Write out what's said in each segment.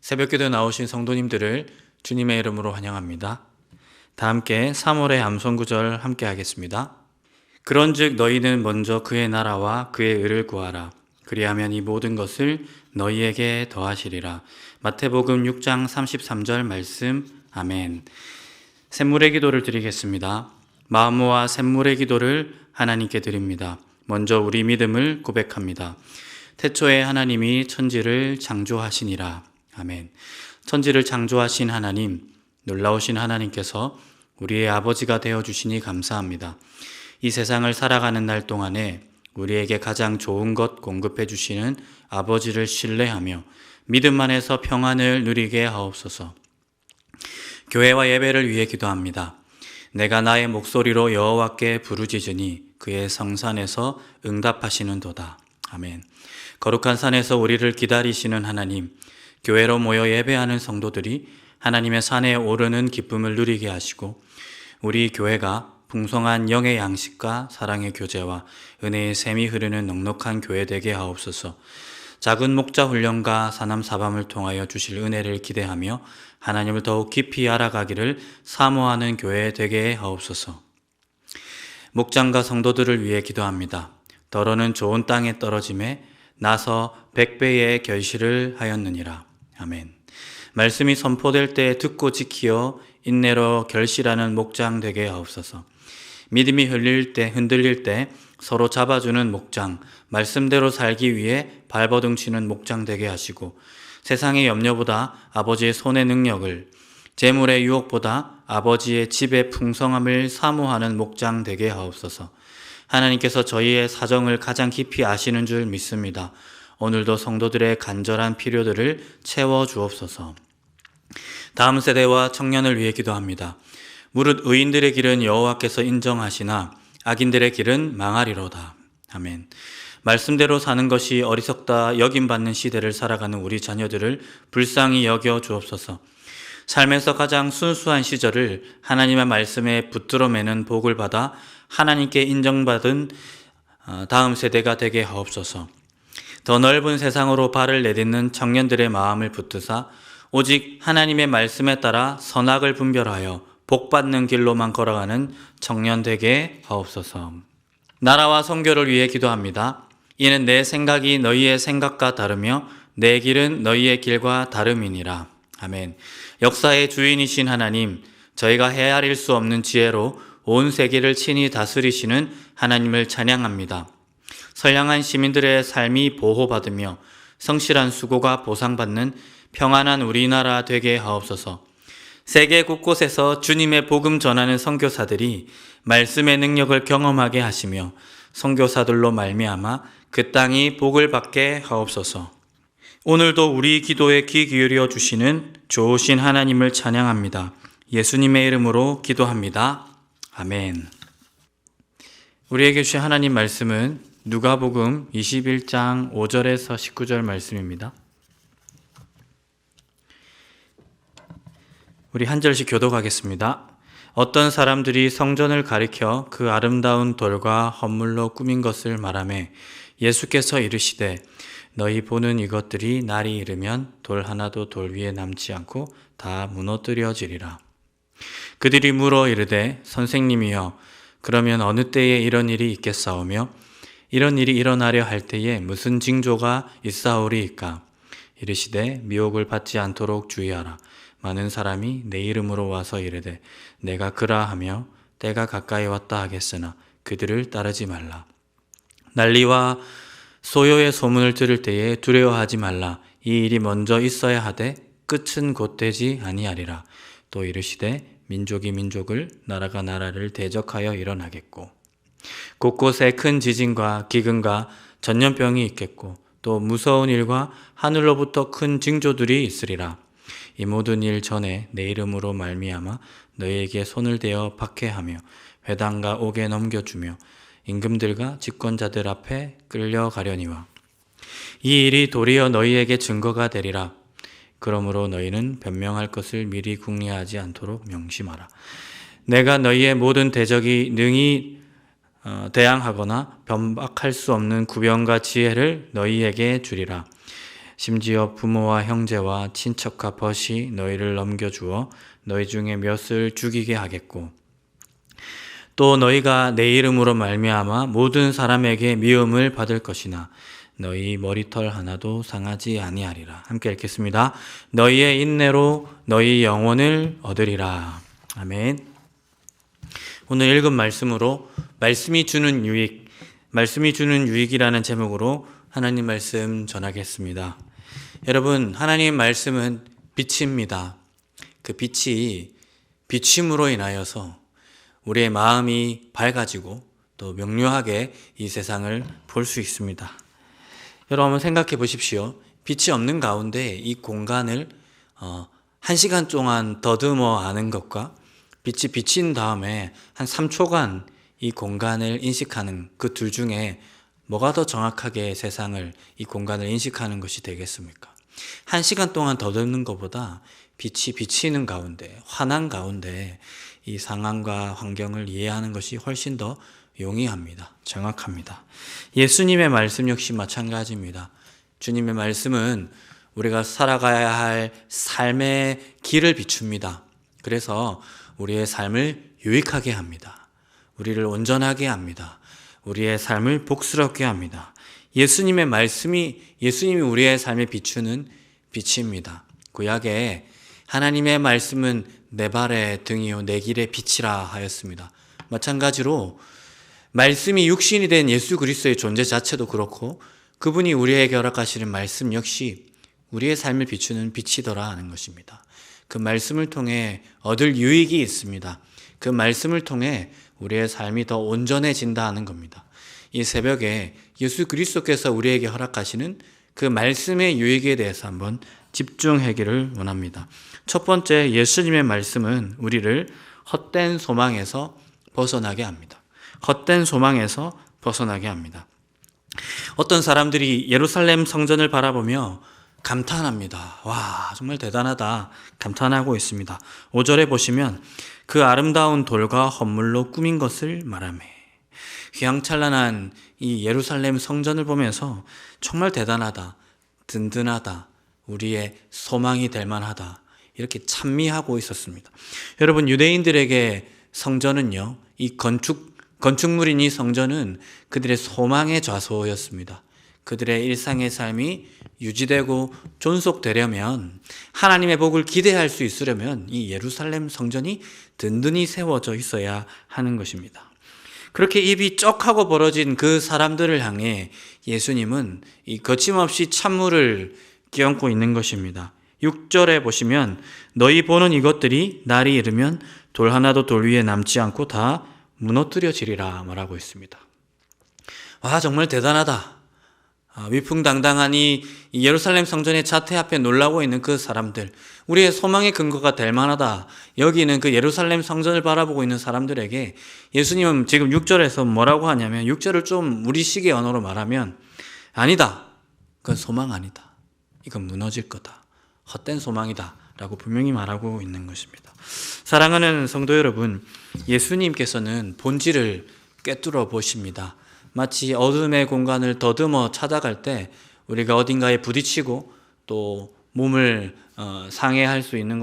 새벽기도 나오신 성도님들을 주님의 이름으로 환영합니다. 다 함께 3월의 암송구절 함께 하겠습니다. 그런즉 너희는 먼저 그의 나라와 그의 의를 구하라. 그리하면 이 모든 것을 너희에게 더하시리라. 마태복음 6장 33절 말씀. 아멘. 샘물의 기도를 드리겠습니다. 마음모아 샘물의 기도를 하나님께 드립니다. 먼저 우리 믿음을 고백합니다. 태초에 하나님이 천지를 창조하시니라. 아멘. 천지를 창조하신 하나님, 놀라우신 하나님께서 우리의 아버지가 되어주시니 감사합니다. 이 세상을 살아가는 날 동안에 우리에게 가장 좋은 것 공급해 주시는 아버지를 신뢰하며 믿음 안에서 평안을 누리게 하옵소서. 교회와 예배를 위해 기도합니다. 내가 나의 목소리로 여호와께 부르짖으니 그의 성산에서 응답하시는도다. 아멘. 거룩한 산에서 우리를 기다리시는 하나님, 교회로 모여 예배하는 성도들이 하나님의 산에 오르는 기쁨을 누리게 하시고 우리 교회가 풍성한 영의 양식과 사랑의 교제와 은혜의 샘이 흐르는 넉넉한 교회 되게 하옵소서. 작은 목자 훈련과 사남사밤을 통하여 주실 은혜를 기대하며 하나님을 더욱 깊이 알아가기를 사모하는 교회 되게 하옵소서. 목장과 성도들을 위해 기도합니다. 더러는 좋은 땅에 떨어짐에 나서 100배의 결실을 하였느니라. 아멘. 말씀이 선포될 때 듣고 지키어 인내로 결실하는 목장 되게 하옵소서. 믿음이 흔들릴 때 서로 잡아주는 목장, 말씀대로 살기 위해 발버둥치는 목장 되게 하시고 세상의 염려보다 아버지의 손의 능력을, 재물의 유혹보다 아버지의 집의 풍성함을 사모하는 목장 되게 하옵소서. 하나님께서 저희의 사정을 가장 깊이 아시는 줄 믿습니다. 오늘도 성도들의 간절한 필요들을 채워주옵소서. 다음 세대와 청년을 위해 기도합니다. 무릇 의인들의 길은 여호와께서 인정하시나 악인들의 길은 망하리로다. 아멘. 말씀대로 사는 것이 어리석다 여김받는 시대를 살아가는 우리 자녀들을 불쌍히 여겨 주옵소서. 삶에서 가장 순수한 시절을 하나님의 말씀에 붙들어 매는 복을 받아 하나님께 인정받은 다음 세대가 되게 하옵소서. 더 넓은 세상으로 발을 내딛는 청년들의 마음을 붙드사 오직 하나님의 말씀에 따라 선악을 분별하여 복받는 길로만 걸어가는 청년 되게 하옵소서. 나라와 선교를 위해 기도합니다. 이는 내 생각이 너희의 생각과 다르며 내 길은 너희의 길과 다름이니라. 아멘. 역사의 주인이신 하나님, 저희가 헤아릴 수 없는 지혜로 온 세계를 친히 다스리시는 하나님을 찬양합니다. 선량한 시민들의 삶이 보호받으며 성실한 수고가 보상받는 평안한 우리나라 되게 하옵소서. 세계 곳곳에서 주님의 복음 전하는 선교사들이 말씀의 능력을 경험하게 하시며 선교사들로 말미암아 그 땅이 복을 받게 하옵소서. 오늘도 우리 기도에 귀 기울여 주시는 좋으신 하나님을 찬양합니다. 예수님의 이름으로 기도합니다. 아멘. 우리에게 주신 하나님 말씀은 누가복음 21장 5절에서 19절 말씀입니다. 우리 한 절씩 교독하겠습니다. 어떤 사람들이 성전을 가리켜 그 아름다운 돌과 헌물로 꾸민 것을 말하매 예수께서 이르시되 너희 보는 이것들이 날이 이르면 돌 하나도 돌 위에 남지 않고 다 무너뜨려지리라. 그들이 물어 이르되 선생님이여 그러면 어느 때에 이런 일이 있겠사오며 이런 일이 일어나려 할 때에 무슨 징조가 있사오리이까? 이르시되 미혹을 받지 않도록 주의하라. 많은 사람이 내 이름으로 와서 이르되 내가 그라하며 때가 가까이 왔다 하겠으나 그들을 따르지 말라. 난리와 소요의 소문을 들을 때에 두려워하지 말라. 이 일이 먼저 있어야 하되 끝은 곧 되지 아니하리라. 또 이르시되 민족이 민족을 나라가 나라를 대적하여 일어나겠고 곳곳에 큰 지진과 기근과 전염병이 있겠고 또 무서운 일과 하늘로부터 큰 징조들이 있으리라. 이 모든 일 전에 내 이름으로 말미암아 너희에게 손을 대어 박해하며 회당과 옥에 넘겨주며 임금들과 집권자들 앞에 끌려가려니와 이 일이 도리어 너희에게 증거가 되리라. 그러므로 너희는 변명할 것을 미리 궁리하지 않도록 명심하라. 내가 너희의 모든 대적이 능히 대항하거나 변박할 수 없는 구변과 지혜를 너희에게 주리라. 심지어 부모와 형제와 친척과 벗이 너희를 넘겨주어 너희 중에 몇을 죽이게 하겠고 또 너희가 내 이름으로 말미암아 모든 사람에게 미움을 받을 것이나 너희 머리털 하나도 상하지 아니하리라. 함께 읽겠습니다. 너희의 인내로 너희 영혼을 얻으리라. 아멘. 오늘 읽은 말씀으로 말씀이 주는 유익이라는 제목으로 하나님 말씀 전하겠습니다. 여러분, 하나님 말씀은 빛입니다. 그 빛이 비침으로 인하여서 우리의 마음이 밝아지고 또 명료하게 이 세상을 볼 수 있습니다. 여러분 한번 생각해 보십시오. 빛이 없는 가운데 이 공간을 1시간 동안 더듬어 아는 것과 빛이 비친 다음에 한 3초간 이 공간을 인식하는 그 둘 중에 뭐가 더 정확하게 세상을, 이 공간을 인식하는 것이 되겠습니까? 1시간 동안 더듬는 것보다 빛이 비치는 가운데, 환한 가운데 이 상황과 환경을 이해하는 것이 훨씬 더 용이합니다. 정확합니다. 예수님의 말씀 역시 마찬가지입니다. 주님의 말씀은 우리가 살아가야 할 삶의 길을 비춥니다. 그래서 우리의 삶을 유익하게 합니다. 우리를 온전하게 합니다. 우리의 삶을 복스럽게 합니다. 예수님이 우리의 삶에 비추는 빛입니다. 구약에 하나님의 말씀은 내 발의 등이요 내 길의 빛이라 하였습니다. 마찬가지로 말씀이 육신이 된 예수 그리스도의 존재 자체도 그렇고 그분이 우리에게 허락하시는 말씀 역시 우리의 삶을 비추는 빛이더라 하는 것입니다. 그 말씀을 통해 얻을 유익이 있습니다. 그 말씀을 통해 우리의 삶이 더 온전해진다 하는 겁니다. 이 새벽에 예수 그리스도께서 우리에게 허락하시는 그 말씀의 유익에 대해서 한번 집중하기를 원합니다. 첫 번째, 예수님의 말씀은 우리를 헛된 소망에서 벗어나게 합니다. 헛된 소망에서 벗어나게 합니다. 어떤 사람들이 예루살렘 성전을 바라보며 감탄합니다. 와, 정말 대단하다. 감탄하고 있습니다. 5절에 보시면 그 아름다운 돌과 헌물로 꾸민 것을 말하며 휘황찬란한 이 예루살렘 성전을 보면서 정말 대단하다, 든든하다, 우리의 소망이 될 만하다 이렇게 찬미하고 있었습니다. 여러분, 유대인들에게 성전은요, 이 건축물인 이 성전은 그들의 소망의 좌소였습니다. 그들의 일상의 삶이 유지되고 존속되려면, 하나님의 복을 기대할 수 있으려면 이 예루살렘 성전이 든든히 세워져 있어야 하는 것입니다. 그렇게 입이 쩍하고 벌어진 그 사람들을 향해 예수님은 이 거침없이 찬물을 끼얹고 있는 것입니다. 6절에 보시면 너희 보는 이것들이 날이 이르면 돌 하나도 돌 위에 남지 않고 다 무너뜨려지리라 말하고 있습니다. 와, 정말 대단하다. 위풍당당한 이 예루살렘 성전의 자태 앞에 놀라고 있는 그 사람들, 우리의 소망의 근거가 될 만하다. 여기 있는 그 예루살렘 성전을 바라보고 있는 사람들에게 예수님은 지금 6절에서 뭐라고 하냐면, 6절을 좀 우리식의 언어로 말하면 아니다. 그건 소망 아니다. 이건 무너질 거다. 헛된 소망이다. 라고 분명히 말하고 있는 것입니다. 사랑하는 성도 여러분, 예수님께서는 본질을 꿰뚫어 보십니다. 마치 어둠의 공간을 더듬어 찾아갈 때 우리가 어딘가에 부딪히고 또 몸을 상할 수 있는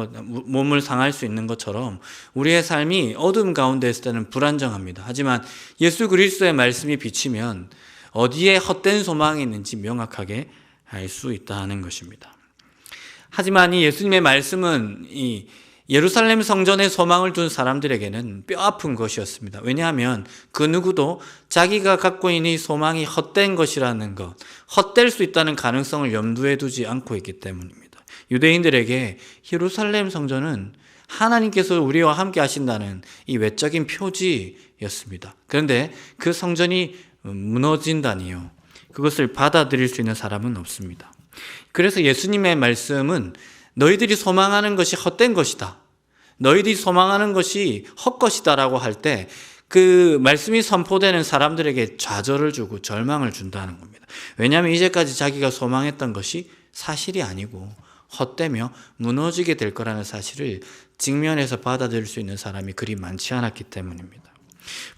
것처럼 우리의 삶이 어둠 가운데 있을 때는 불안정합니다. 하지만 예수 그리스도의 말씀이 비치면 어디에 헛된 소망이 있는지 명확하게 알 수 있다는 것입니다. 하지만 이 예수님의 말씀은 이 예루살렘 성전에 소망을 둔 사람들에게는 뼈아픈 것이었습니다. 왜냐하면 그 누구도 자기가 갖고 있는 이 소망이 헛된 것이라는 것, 헛될 수 있다는 가능성을 염두에 두지 않고 있기 때문입니다. 유대인들에게 예루살렘 성전은 하나님께서 우리와 함께 하신다는 이 외적인 표지였습니다. 그런데 그 성전이 무너진다니요, 그것을 받아들일 수 있는 사람은 없습니다. 그래서 예수님의 말씀은 너희들이 소망하는 것이 헛된 것이다, 너희들이 소망하는 것이 헛것이다 라고 할 때 그 말씀이 선포되는 사람들에게 좌절을 주고 절망을 준다는 겁니다. 왜냐하면 이제까지 자기가 소망했던 것이 사실이 아니고 헛되며 무너지게 될 거라는 사실을 직면해서 받아들일 수 있는 사람이 그리 많지 않았기 때문입니다.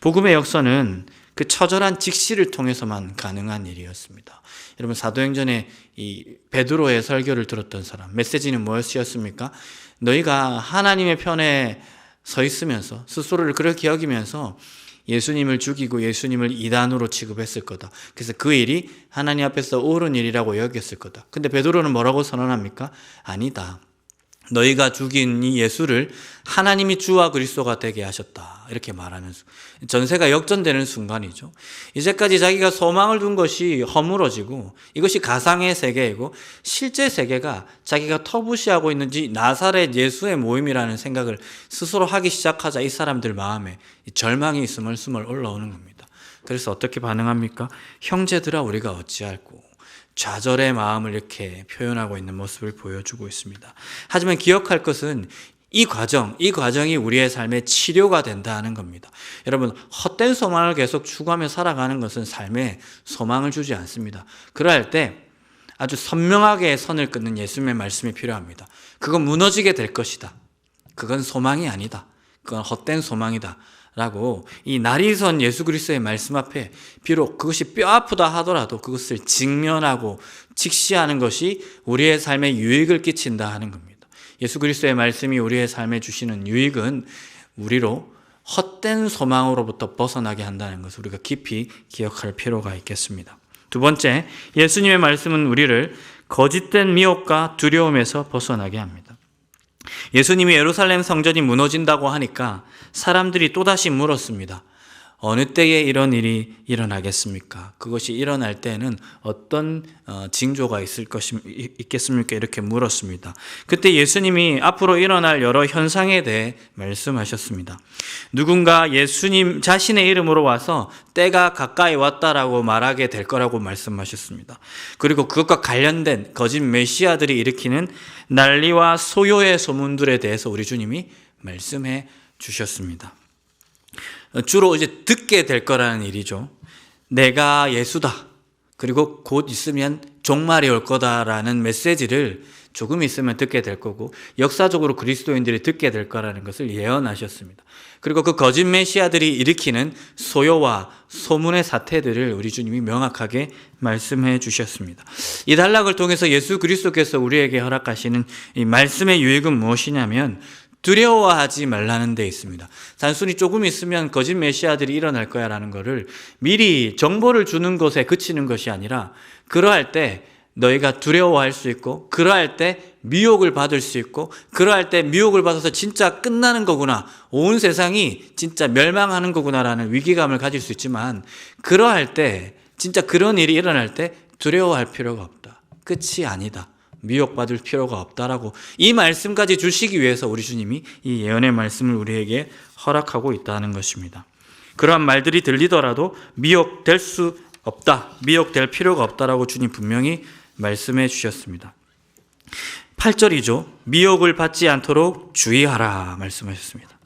복음의 역사는 그 처절한 직시를 통해서만 가능한 일이었습니다. 여러분, 사도행전에 이 베드로의 설교를 들었던 사람, 메시지는 무엇이었습니까? 너희가 하나님의 편에 서 있으면서 스스로를 그렇게 여기면서 예수님을 죽이고 예수님을 이단으로 취급했을 거다. 그래서 그 일이 하나님 앞에서 옳은 일이라고 여겼을 거다. 근데 베드로는 뭐라고 선언합니까? 아니다. 너희가 죽인 이 예수를 하나님이 주와 그리스도가 되게 하셨다. 이렇게 말하는 전세가 역전되는 순간이죠. 이제까지 자기가 소망을 둔 것이 허물어지고 이것이 가상의 세계이고 실제 세계가 자기가 터부시하고 있는지 나사렛 예수의 모임이라는 생각을 스스로 하기 시작하자 이 사람들 마음에 절망이 스멀스멀 올라오는 겁니다. 그래서 어떻게 반응합니까? 형제들아 우리가 어찌할꼬. 좌절의 마음을 이렇게 표현하고 있는 모습을 보여주고 있습니다. 하지만 기억할 것은 이 과정이 우리의 삶의 치료가 된다는 겁니다. 여러분, 헛된 소망을 계속 추구하며 살아가는 것은 삶에 소망을 주지 않습니다. 그럴 때 아주 선명하게 선을 끊는 예수님의 말씀이 필요합니다. 그건 무너지게 될 것이다. 그건 소망이 아니다. 그건 헛된 소망이다. 라고 이 날이 선 예수 그리스도의 말씀 앞에 비록 그것이 뼈 아프다 하더라도 그것을 직면하고 직시하는 것이 우리의 삶에 유익을 끼친다 하는 겁니다. 예수 그리스도의 말씀이 우리의 삶에 주시는 유익은 우리로 헛된 소망으로부터 벗어나게 한다는 것을 우리가 깊이 기억할 필요가 있겠습니다. 두 번째, 예수님의 말씀은 우리를 거짓된 미혹과 두려움에서 벗어나게 합니다. 예수님이 예루살렘 성전이 무너진다고 하니까 사람들이 또다시 물었습니다. 어느 때에 이런 일이 일어나겠습니까? 그것이 일어날 때에는 어떤 징조가 있겠습니까? 이렇게 물었습니다. 그때 예수님이 앞으로 일어날 여러 현상에 대해 말씀하셨습니다. 누군가 예수님 자신의 이름으로 와서 때가 가까이 왔다라고 말하게 될 거라고 말씀하셨습니다. 그리고 그것과 관련된 거짓 메시아들이 일으키는 난리와 소요의 소문들에 대해서 우리 주님이 말씀해 주셨습니다. 주로 이제 듣게 될 거라는 일이죠. 내가 예수다. 그리고 곧 있으면 종말이 올 거다라는 메시지를 조금 있으면 듣게 될 거고 역사적으로 그리스도인들이 듣게 될 거라는 것을 예언하셨습니다. 그리고 그 거짓 메시아들이 일으키는 소요와 소문의 사태들을 우리 주님이 명확하게 말씀해 주셨습니다. 이 단락을 통해서 예수 그리스도께서 우리에게 허락하시는 이 말씀의 유익은 무엇이냐면 두려워하지 말라는 데 있습니다. 단순히 조금 있으면 거짓 메시아들이 일어날 거야 라는 것을 미리 정보를 주는 것에 그치는 것이 아니라 그러할 때 너희가 두려워할 수 있고 그러할 때 미혹을 받을 수 있고 그러할 때 미혹을 받아서 진짜 끝나는 거구나, 온 세상이 진짜 멸망하는 거구나라는 위기감을 가질 수 있지만 그러할 때 진짜 그런 일이 일어날 때 두려워할 필요가 없다. 끝이 아니다. 미혹받을 필요가 없다라고 이 말씀까지 주시기 위해서 우리 주님이 이 예언의 말씀을 우리에게 허락하고 있다는 것입니다. 그러한 말들이 들리더라도 미혹될 수 없다, 미혹될 필요가 없다라고 주님 분명히 말씀해 주셨습니다. 8절이죠. 미혹을 받지 않도록 주의하라 말씀하셨습니다.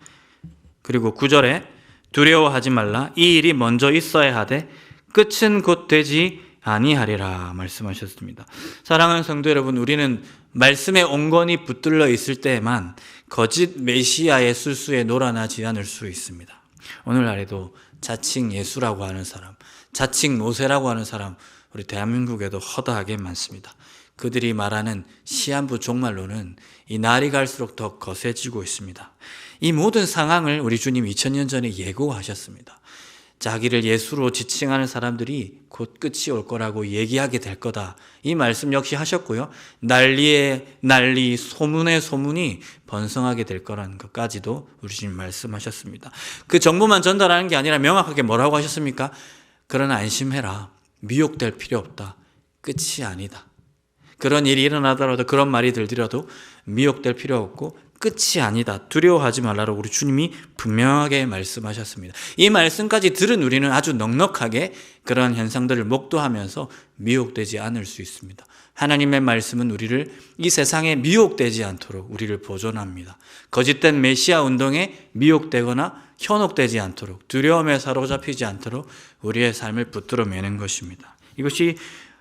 그리고 9절에 두려워하지 말라, 이 일이 먼저 있어야 하되 끝은 곧 되지 아니하리라 말씀하셨습니다. 사랑하는 성도 여러분, 우리는 말씀에 온건이 붙들려 있을 때에만 거짓 메시아의 술수에 놀아나지 않을 수 있습니다. 오늘날에도 자칭 예수라고 하는 사람, 자칭 모세라고 하는 사람 우리 대한민국에도 허다하게 많습니다. 그들이 말하는 시한부 종말론은 이 날이 갈수록 더 거세지고 있습니다. 이 모든 상황을 우리 주님 2000년 전에 예고하셨습니다. 자기를 예수로 지칭하는 사람들이 곧 끝이 올 거라고 얘기하게 될 거다. 이 말씀 역시 하셨고요. 난리의 난리, 소문의 소문이 번성하게 될 거라는 것까지도 우리 주님 말씀하셨습니다. 그 정보만 전달하는 게 아니라 명확하게 뭐라고 하셨습니까? 그러나 안심해라. 미혹될 필요 없다. 끝이 아니다. 그런 일이 일어나더라도 그런 말이 들더라도 미혹될 필요 없고 끝이 아니다. 두려워하지 말라고 우리 주님이 분명하게 말씀하셨습니다. 이 말씀까지 들은 우리는 아주 넉넉하게 그러한 현상들을 목도하면서 미혹되지 않을 수 있습니다. 하나님의 말씀은 우리를 이 세상에 미혹되지 않도록 우리를 보존합니다. 거짓된 메시아 운동에 미혹되거나 현혹되지 않도록, 두려움에 사로잡히지 않도록 우리의 삶을 붙들어 매는 것입니다. 이것이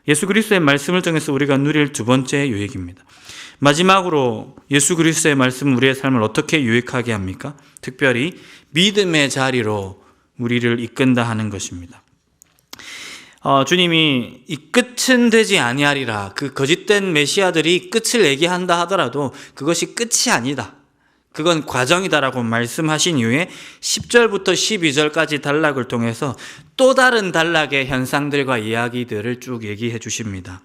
예수 그리스도의 말씀을 통해서 우리가 누릴 두 번째 유익입니다. 마지막으로 예수 그리스도의 말씀은 우리의 삶을 어떻게 유익하게 합니까? 특별히 믿음의 자리로 우리를 이끈다 하는 것입니다. 주님이 이 끝은 되지 아니하리라, 그 거짓된 메시아들이 끝을 얘기한다 하더라도 그것이 끝이 아니다, 그건 과정이다라고 말씀하신 이후에 10절부터 12절까지 단락을 통해서 또 다른 단락의 현상들과 이야기들을 쭉 얘기해 주십니다.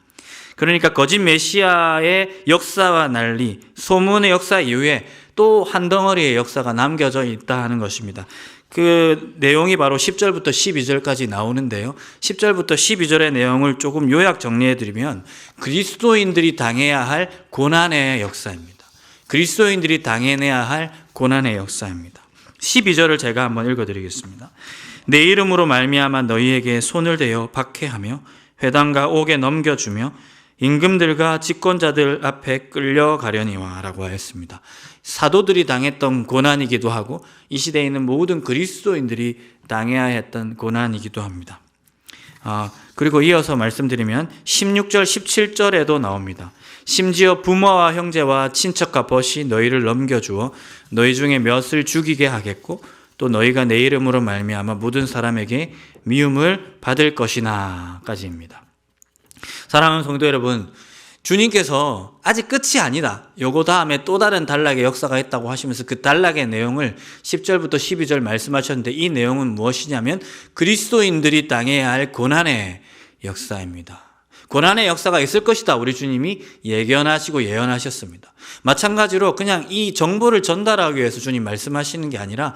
그러니까 거짓 메시아의 역사와 난리, 소문의 역사 이후에 또 한 덩어리의 역사가 남겨져 있다 하는 것입니다. 그 내용이 바로 10절부터 12절까지 나오는데요. 10절부터 12절의 내용을 조금 요약 정리해 드리면 그리스도인들이 당해야 할 고난의 역사입니다. 그리스도인들이 당해내야 할 고난의 역사입니다. 12절을 제가 한번 읽어드리겠습니다. 내 이름으로 말미암아 너희에게 손을 대어 박해하며 회당과 옥에 넘겨주며 임금들과 집권자들 앞에 끌려가려니와 라고 하였습니다. 사도들이 당했던 고난이기도 하고 이 시대에 있는 모든 그리스도인들이 당해야 했던 고난이기도 합니다. 그리고 이어서 말씀드리면 16절 17절에도 나옵니다. 심지어 부모와 형제와 친척과 벗이 너희를 넘겨주어 너희 중에 몇을 죽이게 하겠고 또 너희가 내 이름으로 말미암아 모든 사람에게 미움을 받을 것이나 까지입니다. 사랑하는 성도 여러분, 주님께서 아직 끝이 아니다, 요거 다음에 또 다른 단락의 역사가 있다고 하시면서 그 단락의 내용을 10절부터 12절 말씀하셨는데, 이 내용은 무엇이냐면 그리스도인들이 당해야 할 고난의 역사입니다. 고난의 역사가 있을 것이다, 우리 주님이 예견하시고 예언하셨습니다. 마찬가지로 그냥 이 정보를 전달하기 위해서 주님 말씀하시는 게 아니라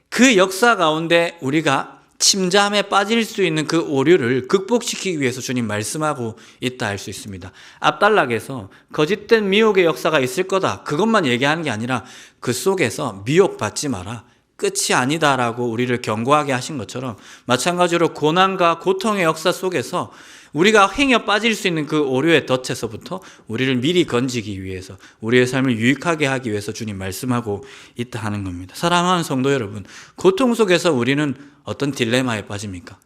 그 역사 가운데 우리가 침잠에 빠질 수 있는 그 오류를 극복시키기 위해서 주님 말씀하고 있다 할 수 있습니다. 앞단락에서 거짓된 미혹의 역사가 있을 거다, 그것만 얘기하는 게 아니라 그 속에서 미혹받지 마라, 끝이 아니다라고 우리를 경고하게 하신 것처럼, 마찬가지로 고난과 고통의 역사 속에서 우리가 행여 빠질 수 있는 그 오류의 덫에서부터 우리를 미리 건지기 위해서, 우리의 삶을 유익하게 하기 위해서 주님 말씀하고 있다 하는 겁니다. 사랑하는 성도 여러분, 고통 속에서 우리는 어떤 딜레마에 빠집니까?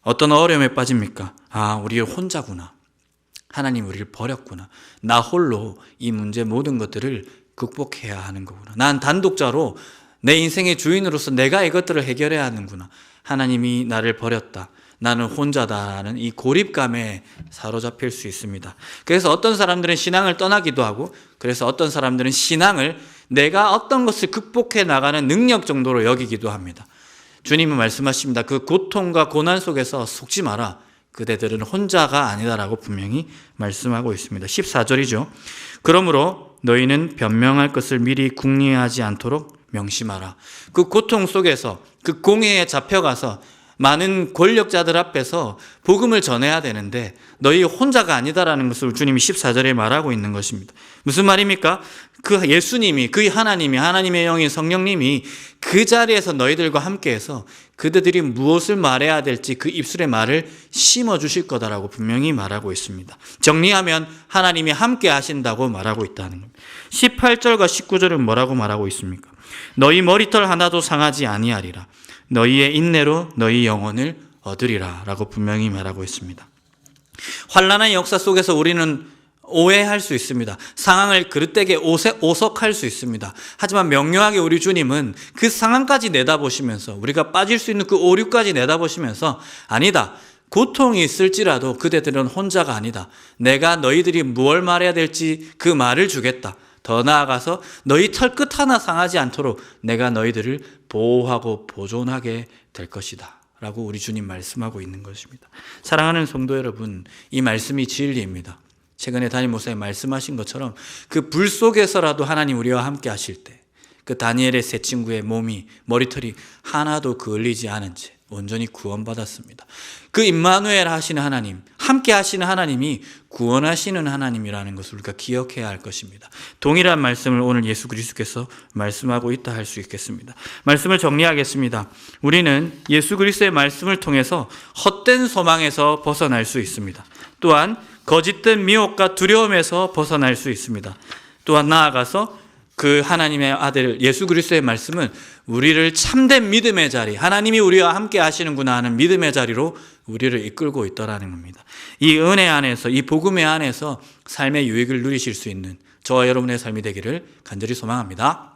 어떤 어려움에 빠집니까? 우리 혼자구나, 하나님 우리를 버렸구나, 나 홀로 이 문제 모든 것들을 극복해야 하는 거구나, 난 단독자로 내 인생의 주인으로서 내가 이것들을 해결해야 하는구나, 하나님이 나를 버렸다, 나는 혼자다라는 이 고립감에 사로잡힐 수 있습니다. 그래서 어떤 사람들은 신앙을 떠나기도 하고, 그래서 어떤 사람들은 신앙을 내가 어떤 것을 극복해 나가는 능력 정도로 여기기도 합니다. 주님은 말씀하십니다. 그 고통과 고난 속에서 속지 마라, 그대들은 혼자가 아니다라고 분명히 말씀하고 있습니다. 14절이죠. 그러므로 너희는 변명할 것을 미리 궁리하지 않도록 명심하라. 그 고통 속에서, 그 공회에 잡혀가서 많은 권력자들 앞에서 복음을 전해야 되는데 너희 혼자가 아니다라는 것을 주님이 14절에 말하고 있는 것입니다. 무슨 말입니까? 그 예수님이, 그 하나님이, 하나님의 영인 성령님이 그 자리에서 너희들과 함께해서 그들이 무엇을 말해야 될지 그 입술에 말을 심어주실 거다라고 분명히 말하고 있습니다. 정리하면 하나님이 함께 하신다고 말하고 있다는 겁니다. 18절과 19절은 뭐라고 말하고 있습니까? 너희 머리털 하나도 상하지 아니하리라, 너희의 인내로 너희 영혼을 얻으리라 라고 분명히 말하고 있습니다. 환난의 역사 속에서 우리는 오해할 수 있습니다. 상황을 그릇되게 오석할 수 있습니다. 하지만 명료하게 우리 주님은 그 상황까지 내다보시면서, 우리가 빠질 수 있는 그 오류까지 내다보시면서, 아니다, 고통이 있을지라도 그대들은 혼자가 아니다, 내가 너희들이 무엇을 말해야 될지 그 말을 주겠다, 더 나아가서 너희 털끝 하나 상하지 않도록 내가 너희들을 보호하고 보존하게 될 것이다 라고 우리 주님 말씀하고 있는 것입니다. 사랑하는 성도 여러분, 이 말씀이 진리입니다. 최근에 담임 목사님 말씀하신 것처럼 그 불 속에서라도 하나님 우리와 함께 하실 때, 그 다니엘의 세 친구의 몸이, 머리털이 하나도 그을리지 않은 채 온전히 구원받았습니다. 그 임마누엘 하시는 하나님, 함께 하시는 하나님이 구원하시는 하나님이라는 것을 우리가 기억해야 할 것입니다. 동일한 말씀을 오늘 예수 그리스도께서 말씀하고 있다 할 수 있겠습니다. 말씀을 정리하겠습니다. 우리는 예수 그리스도의 말씀을 통해서 헛된 소망에서 벗어날 수 있습니다. 또한 거짓된 미혹과 두려움에서 벗어날 수 있습니다. 또한 나아가서 그 하나님의 아들 예수 그리스도의 말씀은 우리를 참된 믿음의 자리, 하나님이 우리와 함께 하시는구나 하는 믿음의 자리로 우리를 이끌고 있더라는 겁니다. 이 은혜 안에서, 이 복음의 안에서 삶의 유익을 누리실 수 있는 저와 여러분의 삶이 되기를 간절히 소망합니다.